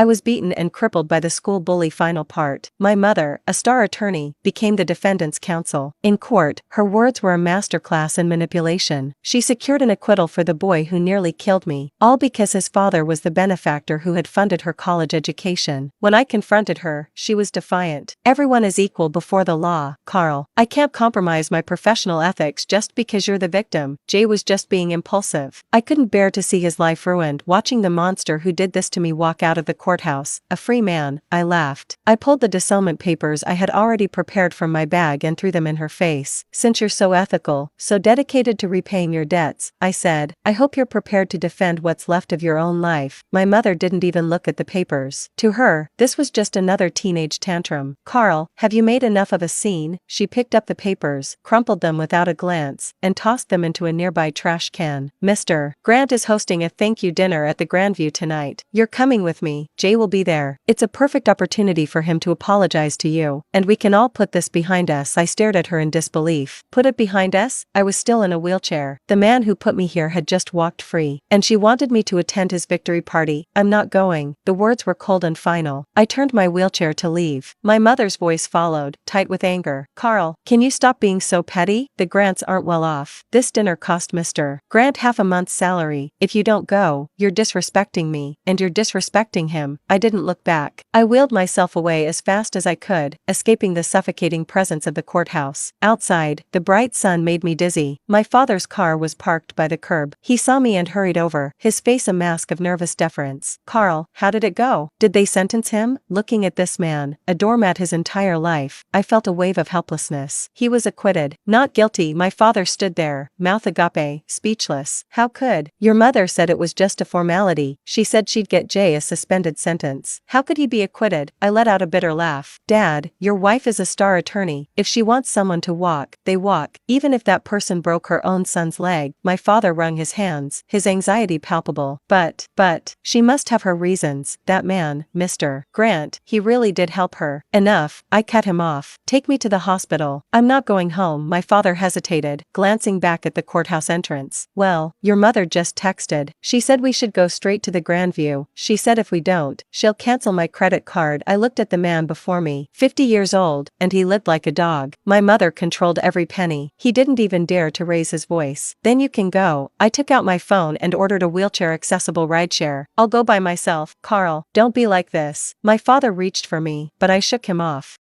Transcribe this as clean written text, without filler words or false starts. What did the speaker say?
I was beaten and crippled by the school bully. Final part. My mother, a star attorney, became the defendant's counsel. In court, her words were a masterclass in manipulation. She secured an acquittal for the boy who nearly killed me, all because his father was the benefactor who had funded her college education. When I confronted her, she was defiant. Everyone is equal before the law, Carl. I can't compromise my professional ethics just because you're the victim. Jay was just being impulsive. I couldn't bear to see his life ruined watching the monster who did this to me walk out of the courthouse, a free man. I laughed. I pulled the discernment papers I had already prepared from my bag and threw them in her face. Since you're so ethical, so dedicated to repaying your debts, I said, I hope you're prepared to defend what's left of your own life. My mother didn't even look at the papers. To her, this was just another teenage tantrum. Carl, have you made enough of a scene? She picked up the papers, crumpled them without a glance, and tossed them into a nearby trash can. Mr. Grant is hosting a thank you dinner at the Grandview tonight. You're coming with me. Jay will be there. It's a perfect opportunity for him to apologize to you, and we can all put this behind us. I stared at her in disbelief. Put it behind us? I was still in a wheelchair. The man who put me here had just walked free, and she wanted me to attend his victory party. I'm not going. The words were cold and final. I turned my wheelchair to leave. My mother's voice followed, tight with anger. Carl, can you stop being so petty? The Grants aren't well off. This dinner cost Mr. Grant half a month's salary. If you don't go, you're disrespecting me, and you're disrespecting him. I didn't look back. I wheeled myself away as fast as I could, escaping the suffocating presence of the courthouse. Outside, the bright sun made me dizzy. My father's car was parked by the curb. He saw me and hurried over, his face a mask of nervous deference. Carl, how did it go? Did they sentence him? Looking at this man, a doormat his entire life, I felt a wave of helplessness. He was acquitted. Not guilty. My father stood there, mouth agape, speechless. How could? Your mother said it was just a formality. She said she'd get Jay a suspended sentence. How could he be acquitted? I let out a bitter laugh. Dad, your wife is a star attorney. If she wants someone to walk, they walk, even if that person broke her own son's leg. My father wrung his hands, his anxiety palpable. But, she must have her reasons. That man, Mr. Grant, he really did help her. Enough, I cut him off. Take me to the hospital. I'm not going home. My father hesitated, glancing back at the courthouse entrance. Well, your mother just texted. She said we should go straight to the Grandview. She said if we don't, she'll cancel my credit card. I looked at the man before me, 50 years old, and he lived like a dog. My mother controlled every penny. He didn't even dare to raise his voice. Then you can go. I took out my phone and ordered a wheelchair-accessible rideshare. I'll go by myself. Carl, don't be like this. My father reached for me, but I shook him off.